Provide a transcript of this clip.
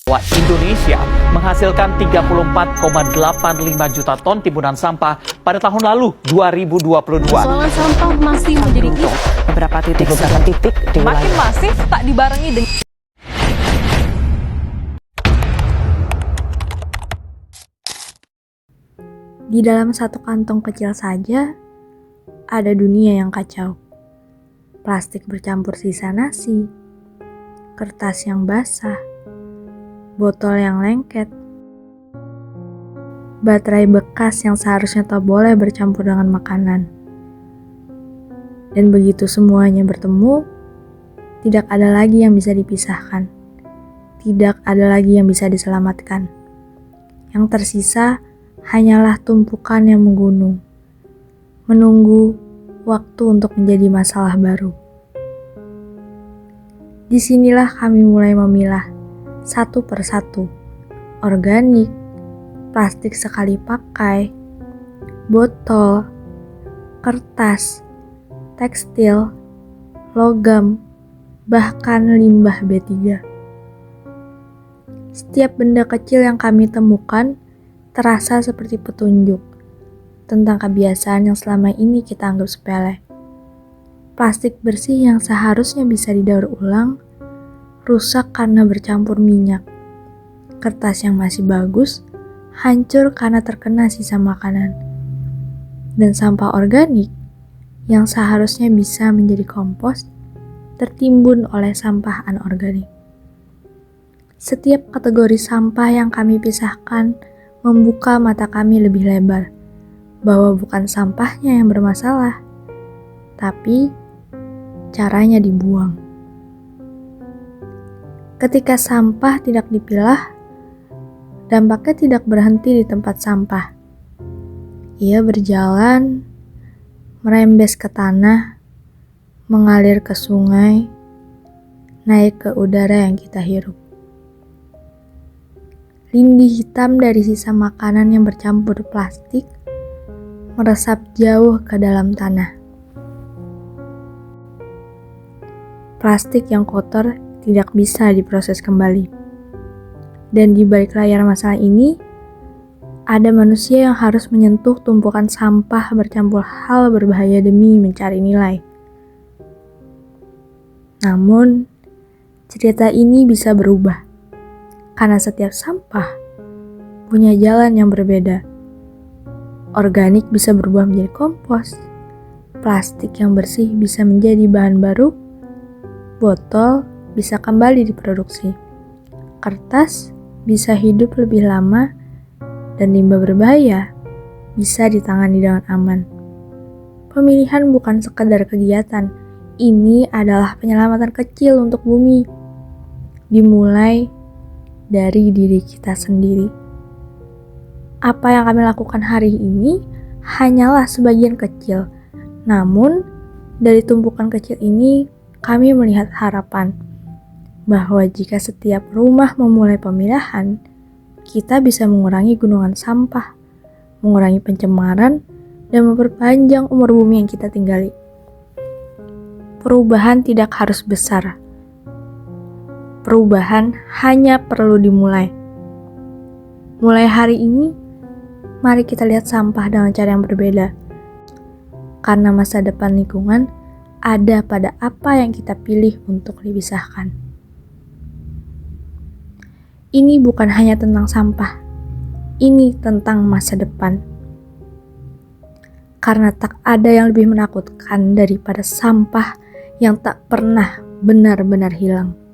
Indonesia menghasilkan 34,85 juta ton timbunan sampah pada tahun lalu 2022. Persoalan sampah masih menjadi isu. Beberapa titik di Makin masif tak dibarengi dengan Di dalam satu kantong kecil saja, ada dunia yang kacau. Plastik bercampur sisa nasi, kertas yang basah, botol yang lengket, baterai bekas yang seharusnya tak boleh bercampur dengan makanan. Dan begitu semuanya bertemu, tidak ada lagi yang bisa dipisahkan. Tidak ada lagi yang bisa diselamatkan. Yang tersisa hanyalah tumpukan yang menggunung, menunggu waktu untuk menjadi masalah baru. Disinilah kami mulai memilah satu persatu, organik, plastik sekali pakai, botol, kertas, tekstil, logam, bahkan limbah B3. Setiap benda kecil yang kami temukan terasa seperti petunjuk tentang kebiasaan yang selama ini kita anggap sepele. Plastik bersih yang seharusnya bisa didaur ulang, rusak karena bercampur minyak. Kertas yang masih bagus, hancur karena terkena sisa makanan. Dan sampah organik yang seharusnya bisa menjadi kompos, tertimbun oleh sampah anorganik. Setiap kategori sampah yang kami pisahkan membuka mata kami lebih lebar, bahwa bukan sampahnya yang bermasalah, tapi caranya dibuang. Ketika sampah tidak dipilah, dampaknya tidak berhenti di tempat sampah. Ia berjalan, merembes ke tanah, mengalir ke sungai, naik ke udara yang kita hirup. Lindi hitam dari sisa makanan yang bercampur plastik meresap jauh ke dalam tanah. Plastik yang kotor tidak bisa diproses kembali. Dan di balik layar masalah ini, ada manusia yang harus menyentuh tumpukan sampah bercampur hal berbahaya demi mencari nilai. Namun, cerita ini bisa berubah. Karena setiap sampah punya jalan yang berbeda. Organik bisa berubah menjadi kompos, plastik yang bersih bisa menjadi bahan baru, botol bisa kembali diproduksi, kertas bisa hidup lebih lama, dan limbah berbahaya bisa ditangani dengan aman. Pemilihan bukan sekedar kegiatan, ini adalah penyelamatan kecil untuk bumi. Dimulai dari diri kita sendiri. Apa yang kami lakukan hari ini hanyalah sebagian kecil. Namun, dari tumpukan kecil ini, kami melihat harapan bahwa jika setiap rumah memulai pemilahan, kita bisa mengurangi gunungan sampah, mengurangi pencemaran, dan memperpanjang umur bumi yang kita tinggali. Perubahan tidak harus besar. Perubahan hanya perlu dimulai. Mulai hari ini, mari kita lihat sampah dengan cara yang berbeda. Karena masa depan lingkungan ada pada apa yang kita pilih untuk dipisahkan. Ini bukan hanya tentang sampah. Ini tentang masa depan. Karena tak ada yang lebih menakutkan daripada sampah yang tak pernah benar-benar hilang.